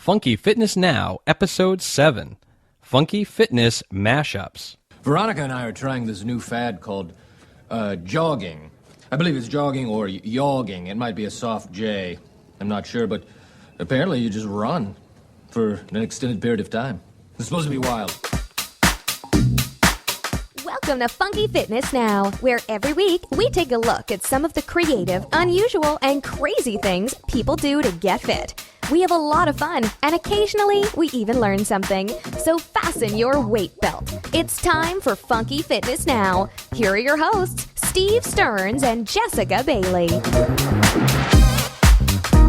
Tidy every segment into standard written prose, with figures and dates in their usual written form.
Funky Fitness Now, Episode 7, Funky Fitness Mashups. Veronica and I are trying this new fad called jogging. I believe it's jogging or yogging. It might be a soft J. I'm not sure, but apparently you just run for an extended period of time. It's supposed to be wild. Welcome to Funky Fitness Now, where every week we take a look at some of the creative, unusual, and crazy things people do to get fit. We have a lot of fun, and occasionally we even learn something. So fasten your weight belt. It's time for Funky Fitness Now. Here are your hosts, Steve Stearns and Jessica Bailey.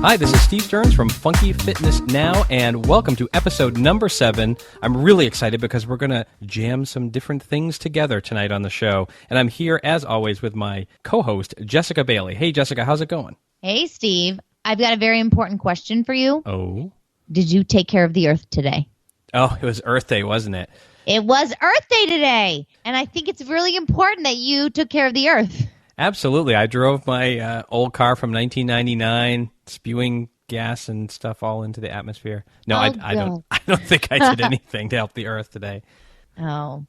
Hi, this is Steve Stearns from Funky Fitness Now, and welcome to episode number 7. I'm really excited because we're going to jam some different things together tonight on the show. And I'm here, as always, with my co-host, Jessica Bailey. Hey, Jessica, how's it going? Hey, Steve. I've got a very important question for you. Oh? Did you take care of the Earth today? Oh, it was Earth Day, wasn't it? It was Earth Day today, and I think it's really important that you took care of the Earth. Absolutely. I drove my old car from 1999, spewing gas and stuff all into the atmosphere. No, I don't think I did anything to help the Earth today. Oh,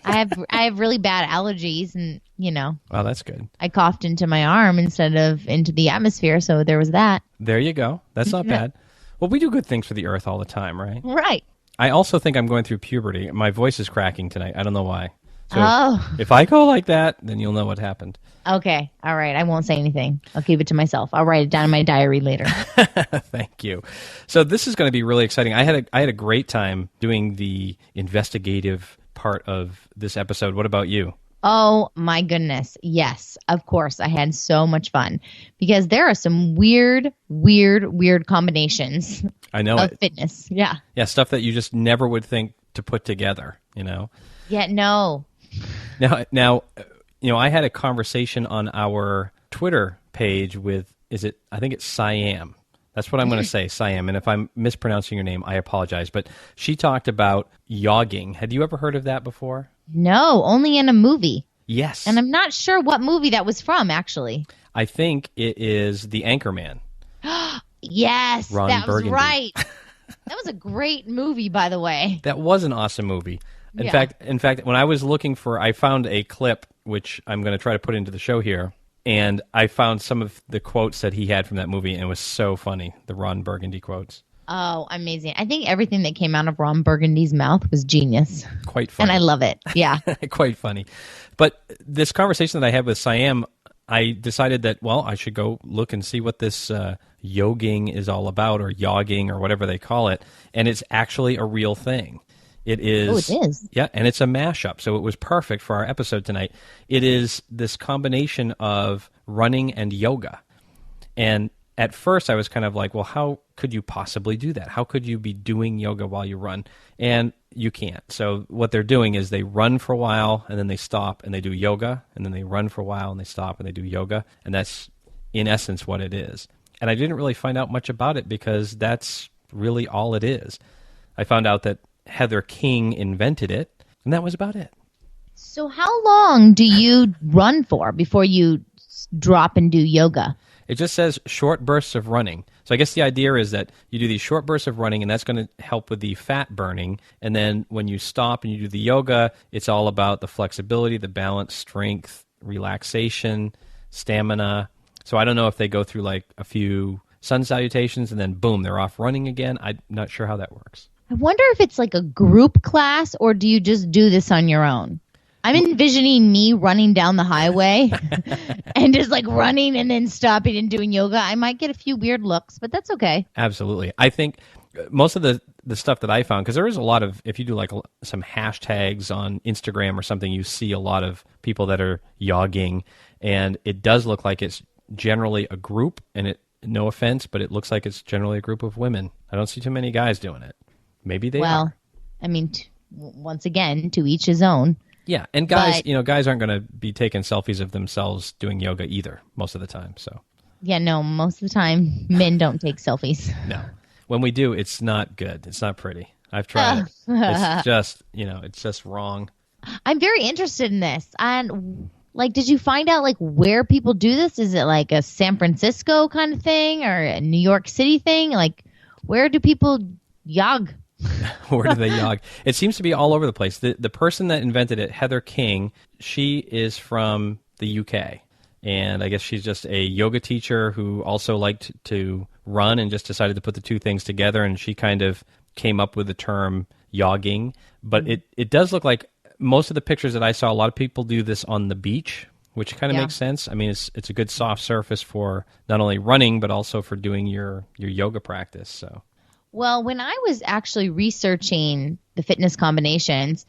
I have really bad allergies, and Well, that's good. I coughed into my arm instead of into the atmosphere, so there was that. There you go. That's not bad. Well, we do good things for the Earth all the time, right? Right. I also think I'm going through puberty. My voice is cracking tonight. I don't know why. So if I go like that, then you'll know what happened. Okay. All right. I won't say anything. I'll keep it to myself. I'll write it down in my diary later. Thank you. So this is going to be really exciting. I had a great time doing the investigative part of this episode. What about you? Oh, my goodness. Yes, of course. I had so much fun because there are some weird combinations of fitness. Yeah. Yeah, stuff that you just never would think to put together, Yeah, no. Now, I had a conversation on our Twitter page with, I think it's Siam. That's what I'm going to say, Siam. And if I'm mispronouncing your name, I apologize. But she talked about yogging. Had you ever heard of that before? No, only in a movie. Yes. And I'm not sure what movie that was from, actually. I think it is The Anchorman. Yes, Ron that Burgundy. was right. That was a great movie, by the way. That was an awesome movie. In fact, when I was looking I found a clip, which I'm going to try to put into the show here, and I found some of the quotes that he had from that movie, and it was so funny, the Ron Burgundy quotes. Oh, amazing. I think everything that came out of Ron Burgundy's mouth was genius. Quite funny. And I love it. Yeah. Quite funny. But this conversation that I had with Siam, I decided that, I should go look and see what this yogging is all about, or yogging, or whatever they call it. And it's actually a real thing. It is. Oh, it is? Yeah, and it's a mashup, so it was perfect for our episode tonight. It is this combination of running and yoga. And at first I was kind of like, well, how could you possibly do that? How could you be doing yoga while you run? And you can't. So what they're doing is they run for a while, and then they stop, and they do yoga, and then they run for a while, and they stop, and they do yoga. And that's, in essence, what it is. And I didn't really find out much about it because that's really all it is. I found out that Heather King invented it, and that was about it. So how long do you run for before you drop and do yoga? It just says short bursts of running. So I guess the idea is that you do these short bursts of running, and that's going to help with the fat burning. And then when you stop and you do the yoga, it's all about the flexibility, the balance, strength, relaxation, stamina. So I don't know if they go through like a few sun salutations and then boom, they're off running again. I'm not sure how that works. I wonder if it's like a group class, or do you just do this on your own? I'm envisioning me running down the highway and just like running and then stopping and doing yoga. I might get a few weird looks, but that's okay. Absolutely. I think most of the stuff that I found, because there is a lot of, if you do like some hashtags on Instagram or something, you see a lot of people that are yogging, and it does look like it's generally a group, and it, no offense, but it looks like it's generally a group of women. I don't see too many guys doing it. Maybe they are. Well, I mean, once again, to each his own. Yeah, and guys, guys aren't going to be taking selfies of themselves doing yoga either most of the time. So. Yeah, no, most of the time, men don't take selfies. No. When we do, it's not good. It's not pretty. I've tried it. It's just, it's just wrong. I'm very interested in this. And, did you find out, where people do this? Is it like a San Francisco kind of thing or a New York City thing? Where do people Yog. Where do they yog? It seems to be all over the place. The person that invented it, Heather King, she is from the UK. And I guess she's just a yoga teacher who also liked to run and just decided to put the two things together. And she kind of came up with the term yogging. But it does look like most of the pictures that I saw, a lot of people do this on the beach, which kind of makes sense. I mean, it's a good soft surface for not only running, but also for doing your yoga practice. So. Well, when I was actually researching the fitness combinations,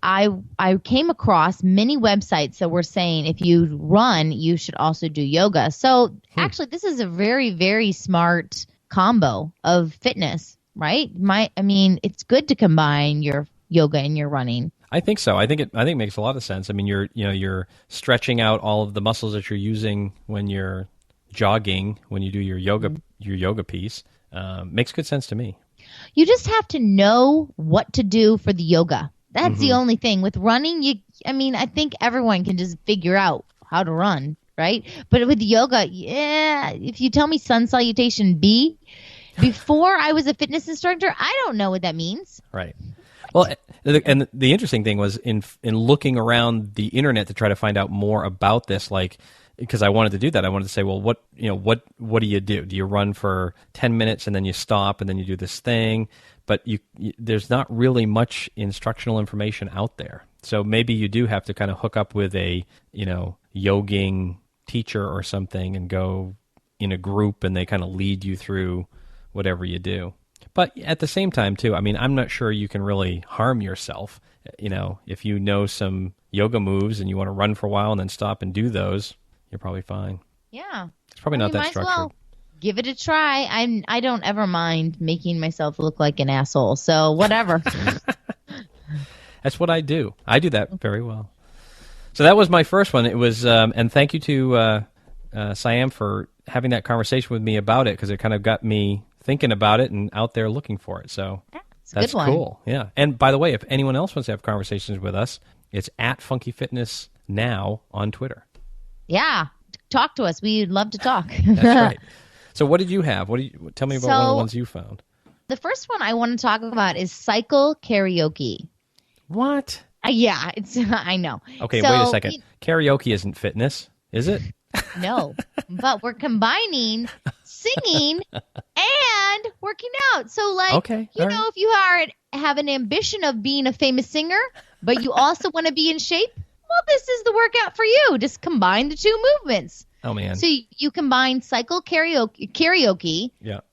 I came across many websites that were saying if you run, you should also do yoga. So actually, this is a very, very smart combo of fitness, right? It's good to combine your yoga and your running. I think so. I think it makes a lot of sense. I mean, you're stretching out all of the muscles that you're using when you're jogging, when you do your yoga piece. Makes good sense to me. You just have to know what to do for the yoga. That's the only thing. With running, I think everyone can just figure out how to run, right? But with yoga, if you tell me sun salutation B, before I was a fitness instructor, I don't know what that means. Right. Well, and the interesting thing was in looking around the internet to try to find out more about this, like, because I wanted to do that. I wanted to say, well, what do you do? Do you run for 10 minutes and then you stop and then you do this thing? But there's not really much instructional information out there. So maybe you do have to kind of hook up with a, yogging teacher or something and go in a group and they kind of lead you through whatever you do. But at the same time, too, I mean, I'm not sure you can really harm yourself. If you know some yoga moves and you want to run for a while and then stop and do those, you're probably fine. Yeah. It's probably not that structured. Well, give it a try. I don't ever mind making myself look like an asshole. So whatever. That's what I do. I do that very well. So that was my first one. It was, and thank you to Siam for having that conversation with me about it, because it kind of got me thinking about it and out there looking for it. So that's cool. Yeah. And by the way, if anyone else wants to have conversations with us, it's at Funky Fitness Now on Twitter. Yeah. Talk to us. We'd love to talk. That's right. So what did you have? Tell me about one of the ones you found. The first one I want to talk about is cycle karaoke. What? Yeah, I know. Okay, wait a second. Karaoke isn't fitness, is it? No, but we're combining singing and working out. So, if you have an ambition of being a famous singer, but you also want to be in shape, well, this is the workout for you. Just combine the two movements. Oh, man. So you combine cycle karaoke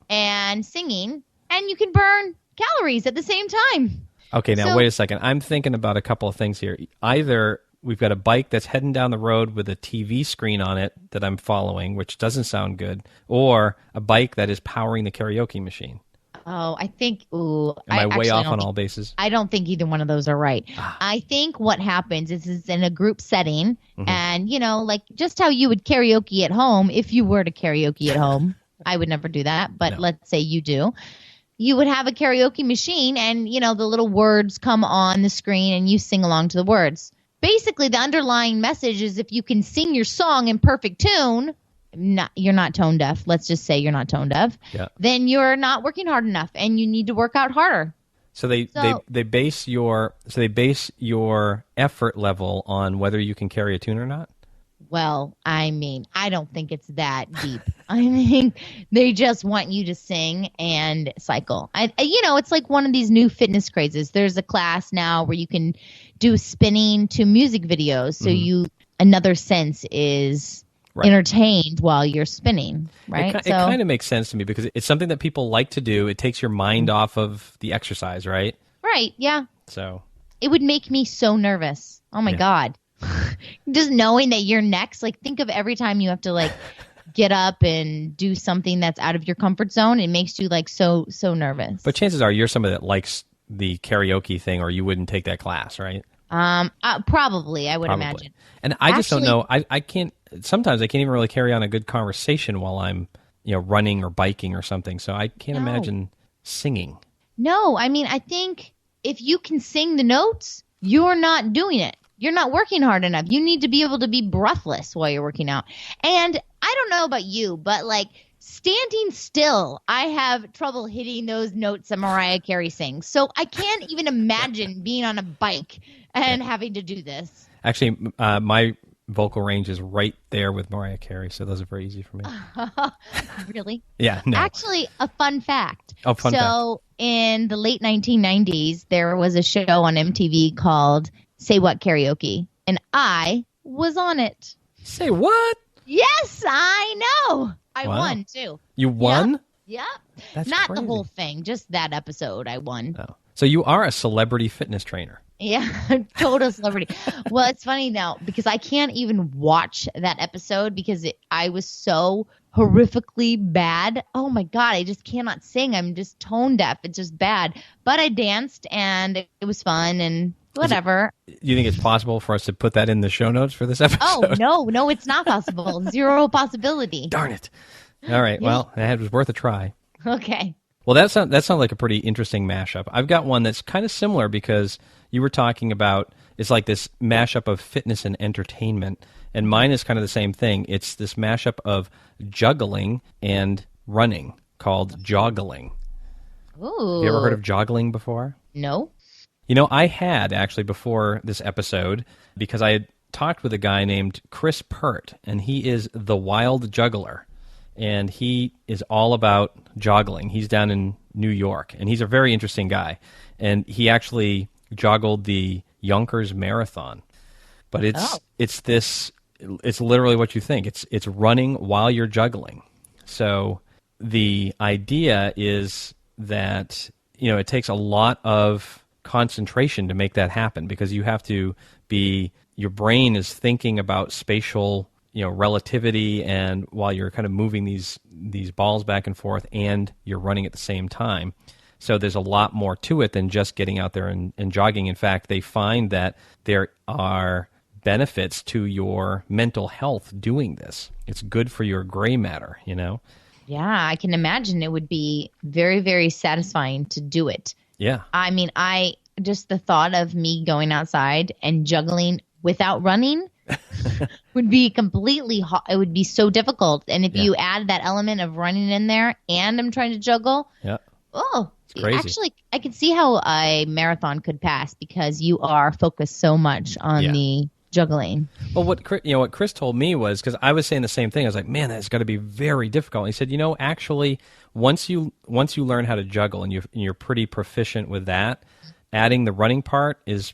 and singing, and you can burn calories at the same time. Okay, now wait a second. I'm thinking about a couple of things here. Either we've got a bike that's heading down the road with a TV screen on it that I'm following, which doesn't sound good, or a bike that is powering the karaoke machine. Oh, I think. Am I way off on all bases? I don't think either one of those are right. I think what happens is it's in a group setting, and just how you would karaoke at home if you were to karaoke at home. I would never do that, but let's say you do. You would have a karaoke machine, and the little words come on the screen, and you sing along to the words. Basically, the underlying message is if you can sing your song in perfect tune. You're not tone deaf. Let's just say you're not tone deaf. Yeah. Then you're not working hard enough, and you need to work out harder. So they base your effort level on whether you can carry a tune or not. Well, I don't think it's that deep. I think they just want you to sing and cycle. It's like one of these new fitness crazes. There's a class now where you can do spinning to music videos. So another sense is entertained while you're spinning, right? It kind of makes sense to me because it's something that people like to do. It takes your mind off of the exercise, right? Right, yeah. So it would make me so nervous. Oh, my God. Just knowing that you're next, think of every time you have to, get up and do something that's out of your comfort zone. It makes you, so nervous. But chances are you're somebody that likes the karaoke thing or you wouldn't take that class, right? Probably, I would imagine. And I just don't know. I can't. Sometimes I can't even really carry on a good conversation while I'm, running or biking or something. So I can't imagine singing. No, I think if you can sing the notes, you're not doing it. You're not working hard enough. You need to be able to be breathless while you're working out. And I don't know about you, but standing still, I have trouble hitting those notes that Mariah Carey sings. So I can't even imagine being on a bike and having to do this. Actually, my vocal range is right there with Mariah Carey, so those are very easy for me. Really? Yeah, no. Actually, a fun fact. Oh, fun fact. So in the late 1990s, there was a show on MTV called Say What Karaoke, and I was on it. Say what? Yes, I know. I Wow. won, too. You won? Yep. That's Not crazy. the whole thing, just that episode I won. Oh. So you are a celebrity fitness trainer. Yeah, total celebrity. Well, it's funny now because I can't even watch that episode because I was so horrifically bad. Oh my God, I just cannot sing. I'm just tone deaf. It's just bad. But I danced and it was fun and whatever. You think it's possible for us to put that in the show notes for this episode? Oh, no, it's not possible. Zero possibility. Darn it. All right, well, that was worth a try. Okay. Well, that sounds like a pretty interesting mashup. I've got one that's kind of similar because you were talking about it's like this mashup of fitness and entertainment, and mine is kind of the same thing. It's this mashup of juggling and running called joggling. Ooh. Have you ever heard of joggling before? No. You know, I had actually before this episode because I had talked with a guy named Chris Pert, and he is the wild juggler. And he is all about joggling. He's down in New York, and he's a very interesting guy. And he actually joggled the Yonkers Marathon. But it's literally what you think. It's running while you're juggling. So the idea is that, it takes a lot of concentration to make that happen because you have to your brain is thinking about spatial relativity, and while you're kind of moving these balls back and forth and you're running at the same time. So there's a lot more to it than just getting out there and jogging. In fact, they find that there are benefits to your mental health doing this. It's good for your gray matter, Yeah, I can imagine it would be very, very satisfying to do it. Yeah. I mean, just the thought of me going outside and juggling without running would be it would be so difficult. And if you add that element of running in there and I'm trying to juggle, it's crazy. Actually, I can see how a marathon could pass because you are focused so much on the juggling. Well, what Chris told me was, because I was saying the same thing. I was like, man, that's got to be very difficult. And he said, actually, once you learn how to juggle and you're pretty proficient with that, adding the running part is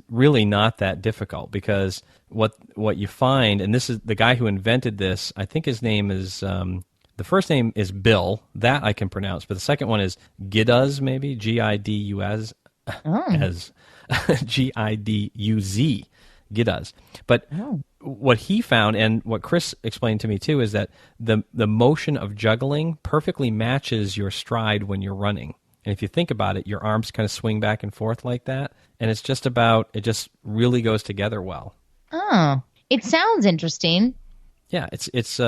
really not that difficult because what you find, and this is the guy who invented this, I think his name is, the first name is Bill, that I can pronounce, but the second one is Giduz, maybe, Giduz, as Giduz, Giduz. But what he found, and what Chris explained to me too, is that the motion of juggling perfectly matches your stride when you're running. And if you think about it, your arms kind of swing back and forth like that. And it just really goes together well. Oh, it sounds interesting. Yeah, it's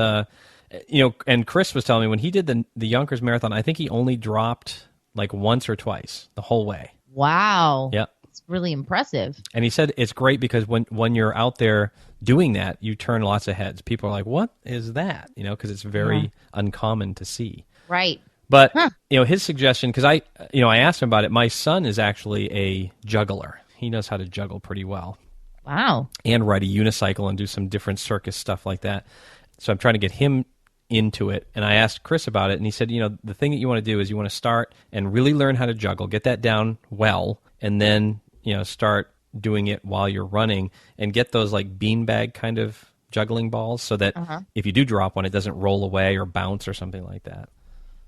and Chris was telling me when he did the Yonkers Marathon, I think he only dropped like once or twice the whole way. Wow. Yeah. It's really impressive. And he said it's great because when you're out there doing that, you turn lots of heads. People are like, what is that? Because it's very uncommon to see. Right. But, his suggestion, because I asked him about it. My son is actually a juggler. He knows how to juggle pretty well. Wow. And ride a unicycle and do some different circus stuff like that. So I'm trying to get him into it. And I asked Chris about it, and he said, the thing that you want to do is you want to start and really learn how to juggle, get that down well, and then, start doing it while you're running and get those like beanbag kind of juggling balls so that if you do drop one, it doesn't roll away or bounce or something like that.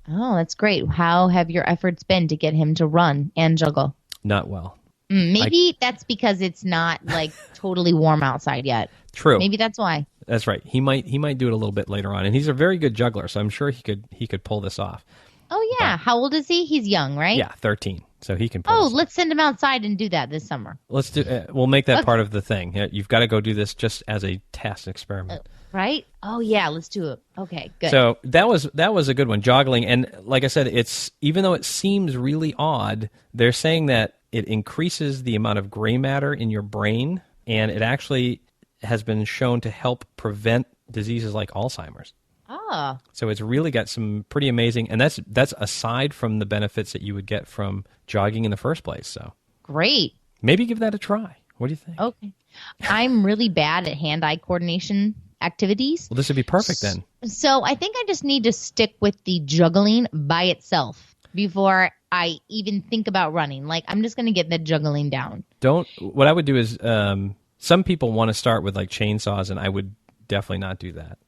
Oh, that's great. How have your efforts been to get him to run and juggle? Not well. Maybe that's because it's not like totally warm outside yet. True. Maybe that's why. That's right. He might do it a little bit later on, and he's a very good juggler, so I'm sure he could pull this off. Oh yeah. How old is he? He's young, right? Yeah, 13. So he can pull this off. Let's send him outside and do that this summer. Let's do. We'll make that part of the thing. You've got to go do this just as a test experiment. Right? Oh yeah, let's do it. Okay, good. So that was a good one, joggling, and like I said, it's even though it seems really odd, they're saying that it increases the amount of gray matter in your brain, and it actually has been shown to help prevent diseases like Alzheimer's. Ah, So it's really got some pretty amazing, and that's aside from the benefits that you would get from jogging in the first place. So great. maybe give that a try. What do you think? Okay. I'm really bad at hand-eye coordination activities. Well, this would be perfect then. So I think I just need to stick with the juggling by itself before I even think about running. Like, I'm just going to get the juggling down. What I would do is, some people want to start with like chainsaws, and I would definitely not do that.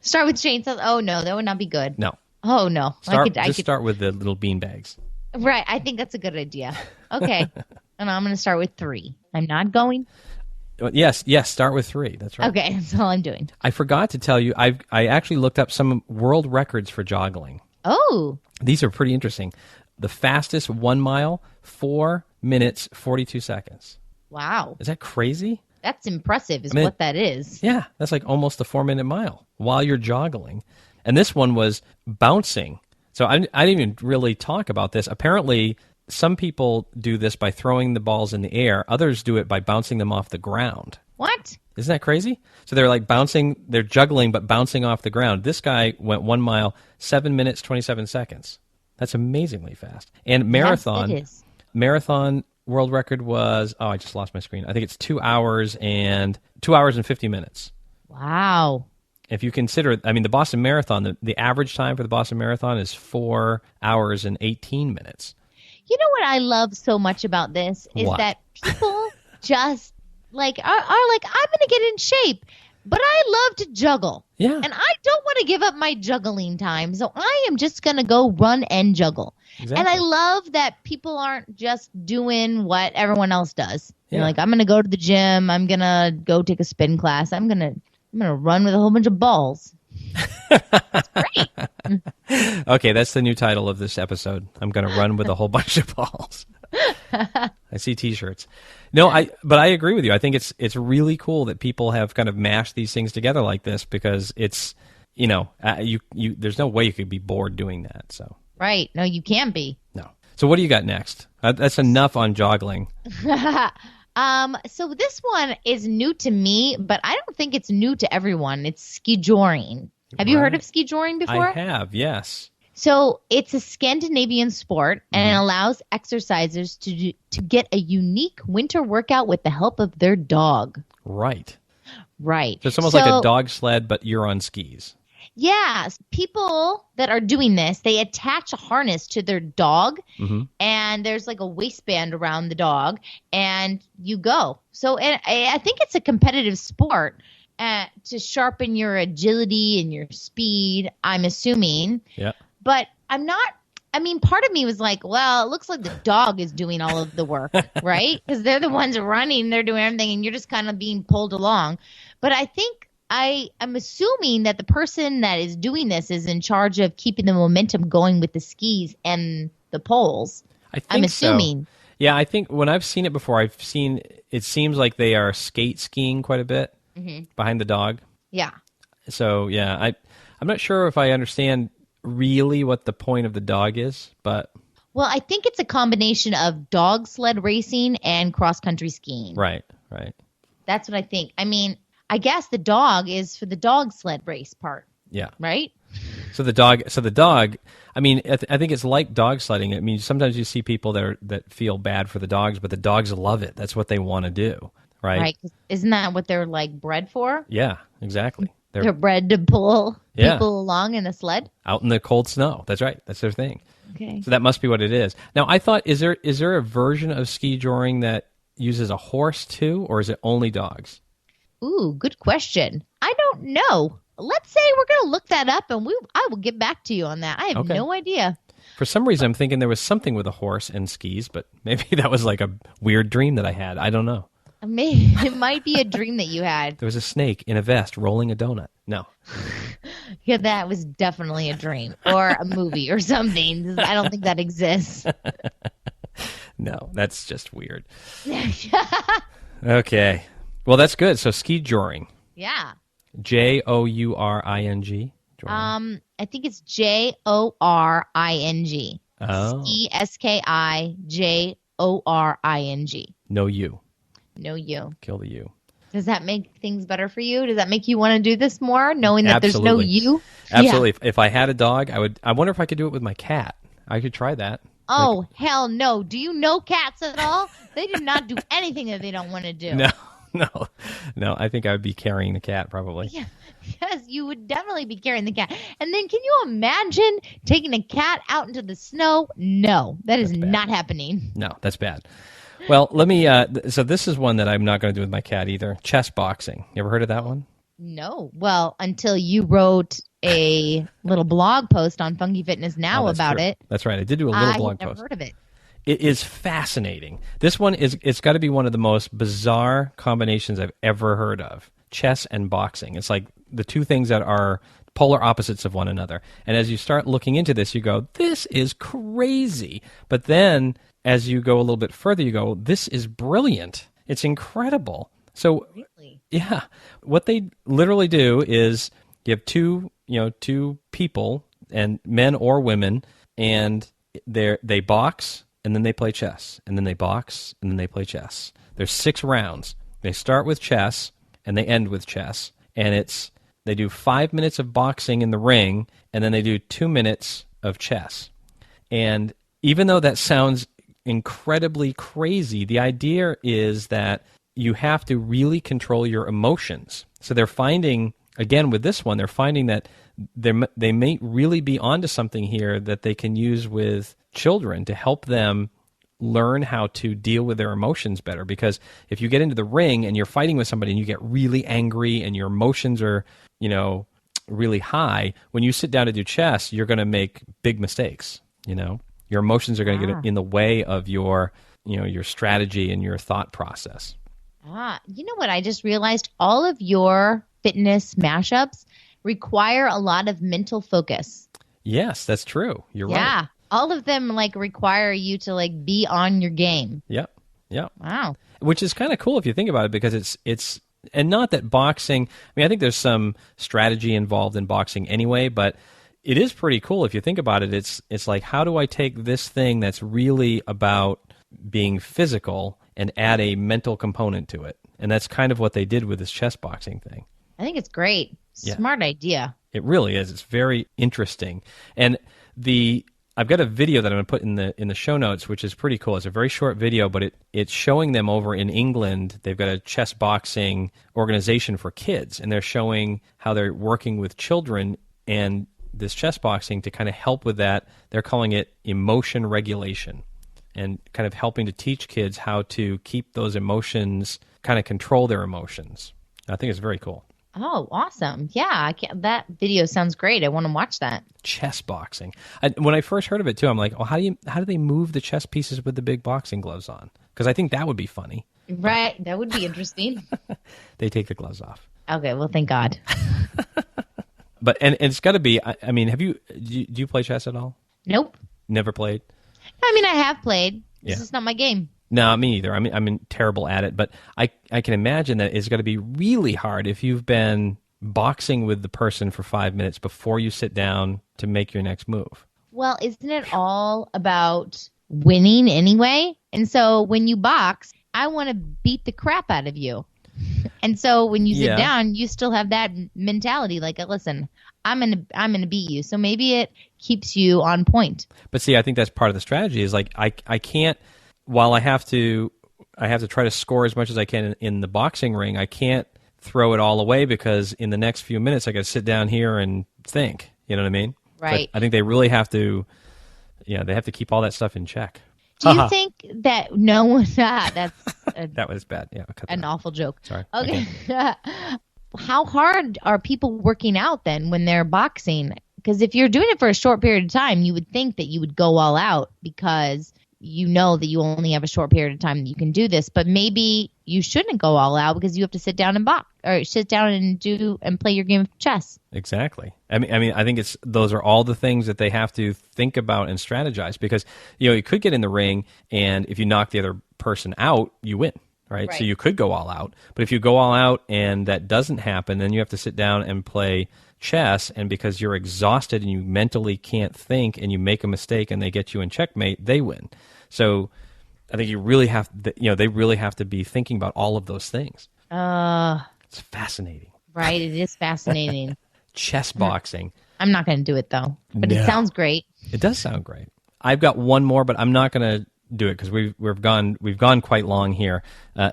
Start with chainsaws. Oh, no, that would not be good. No. Oh, no. Start with the little bean bags. Right. I think that's a good idea. Okay. And I'm going to start with 3. I'm not going. Yes, start with 3. That's right. Okay, that's all I'm doing. I forgot to tell you, I actually looked up some world records for joggling. Oh. These are pretty interesting. The fastest 1 mile, 4 minutes, 42 seconds. Wow. Is that crazy? That's impressive what that is. Yeah, that's like almost a 4-minute mile while you're joggling. And this one was bouncing. So I didn't even really talk about this. Apparently, some people do this by throwing the balls in the air. Others do it by bouncing them off the ground. What? Isn't that crazy? So they're like they're juggling but bouncing off the ground. This guy went 1 mile, 7 minutes, 27 seconds. That's amazingly fast. And marathon, Yes, it is. marathon world record was, I just lost my screen. I think it's 2 hours and 50 minutes. Wow. If you consider, the Boston Marathon, the average time for the Boston Marathon is 4 hours and 18 minutes. You know what I love so much about this is What? that people just are like, I'm going to get in shape, but I love to juggle. Yeah. And I don't want to give up my juggling time, so I am just going to go run and juggle. Exactly. And I love that people aren't just doing what everyone else does. Yeah. You're like, I'm going to go to the gym. I'm going to go take a spin class. I'm going to run with a whole bunch of balls. That's great. Okay, that's the new title of this episode. I'm going to run with a whole bunch of balls. I see T-shirts. No, but I agree with you. I think it's really cool that people have kind of mashed these things together like this because it's, there's no way you could be bored doing that. So Right. No, you can't be. no. So what do you got next? That's enough on joggling. So this one is new to me, but I don't think it's new to everyone. It's ski joring. Have you heard of ski joring before? I have, yes. So it's a Scandinavian sport, and it allows exercisers to get a unique winter workout with the help of their dog. Right. Right. So it's almost like a dog sled, but you're on skis. Yeah. People that are doing this, they attach a harness to their dog, and there's like a waistband around the dog, and you go. So I think it's a competitive sport to sharpen your agility and your speed, I'm assuming. Yeah. But I'm not. Part of me was like, well, it looks like the dog is doing all of the work, right? Because they're the ones running, they're doing everything, and you're just kind of being pulled along. But I think I'm assuming that the person that is doing this is in charge of keeping the momentum going with the skis and the poles. I'm assuming. So. Yeah, I think when I've seen it before, it seems like they are skate skiing quite a bit behind the dog. Yeah. So, yeah, I'm not sure if I understand really what the point of the dog is, but... Well, I think it's a combination of dog sled racing and cross-country skiing. Right. That's what I think. I guess the dog is for the dog sled race part. Yeah. Right? So the dog, I think it's like dog sledding. Sometimes you see people that feel bad for the dogs, but the dogs love it. That's what they want to do, right? Right. Isn't that what they're like bred for? Yeah, exactly. They're bred to pull people along in a sled? Out in the cold snow. That's right. That's their thing. Okay. So that must be what it is. Now, I thought, is there a version of ski joring that uses a horse too, or is it only dogs? Ooh, good question. I don't know. Let's say we're going to look that up, and I will get back to you on that. I have no idea. For some reason, I'm thinking there was something with a horse and skis, but maybe that was like a weird dream that I had. I don't know. It might be a dream that you had. There was a snake in a vest rolling a donut. No. Yeah, that was definitely a dream or a movie or something. I don't think that exists. No, that's just weird. Okay. Well, that's good. So ski joring. Yeah. Jouring. I think it's Joring. Oh. Skijoring. No U. No U. Kill the U. Does that make things better for you? Does that make you want to do this more, knowing that Absolutely. there's no you? Absolutely. Yeah. If I had a dog, I wonder if I could do it with my cat. I could try that. Oh, hell no. Do you know cats at all? They do not do anything that they don't want to do. No. I think I would be carrying the cat probably. Yeah. Yes, you would definitely be carrying the cat. And then can you imagine taking a cat out into the snow? No, that is not happening. No, that's bad. Well, let me, so this is one that I'm not going to do with my cat either. Chess boxing. You ever heard of that one? No. Well, until you wrote a little blog post on Funky Fitness Now about true. it. That's right. I did do a little blog I've never post. heard of it. It is fascinating. This one it's got to be one of the most bizarre combinations I've ever heard of. Chess and boxing. It's like the two things that are polar opposites of one another. And as you start looking into this, you go, this is crazy. But then as you go a little bit further, you go, this is brilliant. It's incredible. So, yeah, what they literally do is you have two people, and men or women, and they box, and then they play chess, and then they box, and then they play chess. There's 6 rounds. They start with chess, and they end with chess. And they do 5 minutes of boxing in the ring, and then they do 2 minutes of chess. And even though that sounds incredibly crazy, the idea is that you have to really control your emotions. So they're finding, again with this one, they're finding that they may really be onto something here that they can use with children to help them learn how to deal with their emotions better. Because if you get into the ring and you're fighting with somebody and you get really angry and your emotions are, really high, when you sit down to do chess, you're going to make big mistakes. Your emotions are going to get in the way of your strategy and your thought process. You know what? I just realized all of your fitness mashups require a lot of mental focus. Yes, that's true. You're right. Yeah. All of them require you to be on your game. Yep. Wow. Which is kind of cool if you think about it, because it's and not that boxing, I think there's some strategy involved in boxing anyway, but it is pretty cool if you think about it. It's like, how do I take this thing that's really about being physical and add a mental component to it? And that's kind of what they did with this chess boxing thing. I think it's great. Yeah. Smart idea. It really is. It's very interesting. And I've got a video that I'm going to put in the show notes, which is pretty cool. It's a very short video, but it's showing them over in England. They've got a chess boxing organization for kids, and they're showing how they're working with children and this chess boxing to kind of help with that. They're calling it emotion regulation, and kind of helping to teach kids how to keep those emotions, kind of control their emotions. I think it's very cool. Oh, awesome. Yeah, that video sounds great. I want to watch that. Chess boxing. When I first heard of it, too, I'm like, well, how do they move the chess pieces with the big boxing gloves on? Because I think that would be funny. Right. That would be interesting. They take the gloves off. Okay, well, thank God. But and it's got to be, do you play chess at all? Nope. Never played? I have played. Yeah. This is not my game. No, me either. I'm terrible at it, but I can imagine that it's got to be really hard if you've been boxing with the person for 5 minutes before you sit down to make your next move. Well, isn't it all about winning anyway? And so when you box, I want to beat the crap out of you. And so when you sit down, you still have that mentality listen, I'm gonna beat you. So maybe it keeps you on point. But see, I think that's part of the strategy is I can't, while I have to try to score as much as I can in the boxing ring, I can't throw it all away, because in the next few minutes I got to sit down here and think. You know what I mean? Right. But I think they really have to, they have to keep all that stuff in check. Do you think that no one that's that was bad. Yeah, I'll cut that an out. awful joke. Sorry. Okay. How hard are people working out then when they're boxing? Because if you're doing it for a short period of time, you would think that you would go all out, because you know that you only have a short period of time that you can do this. But maybe you shouldn't go all out, because you have to sit down and box, or sit down and play your game of chess. Exactly. I think those are all the things that they have to think about and strategize, because you could get in the ring, and if you knock the other person out, you win. Right? So you could go all out, but if you go all out and that doesn't happen, then you have to sit down and play chess, and because you're exhausted and you mentally can't think and you make a mistake and they get you in checkmate, they win. So I think you really have to, they really have to be thinking about all of those things. It's fascinating. Right. It is fascinating. Chess boxing. I'm not going to do it though, but it sounds great. It does sound great. I've got one more, but I'm not going to do it because we've gone quite long here.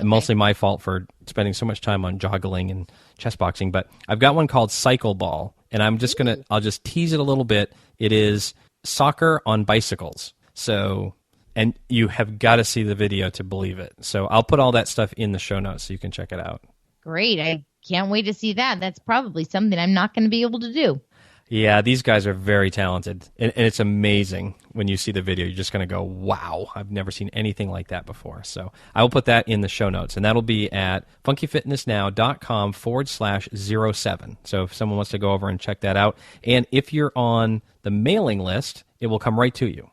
Mostly my fault for spending so much time on juggling and chess boxing. But I've got one called Cycle Ball, and I'll just tease it a little bit. It is soccer on bicycles. So, and you have got to see the video to believe it. So I'll put all that stuff in the show notes so you can check it out. Great. I can't wait to see that. That's probably something I'm not going to be able to do. Yeah, these guys are very talented, and it's amazing when you see the video. You're just going to go, wow, I've never seen anything like that before. So I will put that in the show notes, and that'll be at funkyfitnessnow.com/07. So if someone wants to go over and check that out, and if you're on the mailing list, it will come right to you.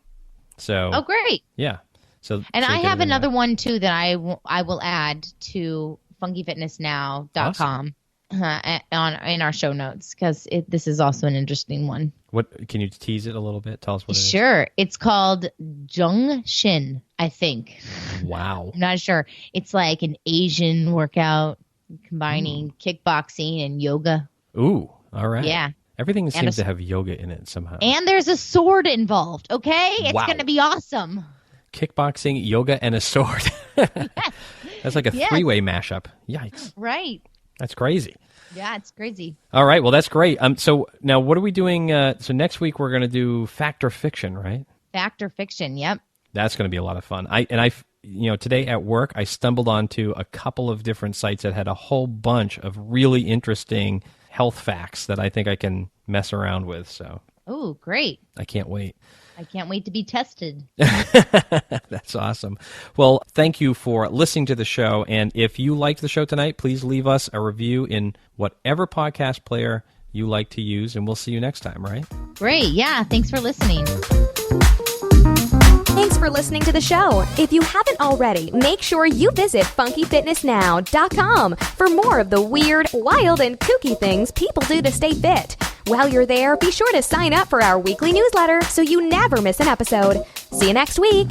So oh, great. Yeah. And I have another one, too, that I will add to funkyfitnessnow.com. Awesome. In our show notes, because this is also an interesting one. What can you tease it a little bit? Tell us what it is. Sure. It's called Jung-Shin, I think. Wow. I'm not sure. It's like an Asian workout combining kickboxing and yoga. Ooh, all right. Yeah. Everything seems to have yoga in it somehow. And there's a sword involved, okay? It's going to be awesome. Kickboxing, yoga, and a sword. That's like a three-way mashup. Yikes. Right. That's crazy. Yeah, it's crazy. All right, well, that's great. So now what are we doing? So next week we're going to do Fact or Fiction, right? Fact or Fiction, yep. That's going to be a lot of fun. Today at work, I stumbled onto a couple of different sites that had a whole bunch of really interesting health facts that I think I can mess around with. So, oh, great. I can't wait. I can't wait to be tested. That's awesome. Well, thank you for listening to the show. And if you liked the show tonight, please leave us a review in whatever podcast player you like to use. And we'll see you next time, right? Great. Yeah. Thanks for listening. Thanks for listening to the show. If you haven't already, make sure you visit funkyfitnessnow.com for more of the weird, wild, and kooky things people do to stay fit. While you're there, be sure to sign up for our weekly newsletter so you never miss an episode. See you next week.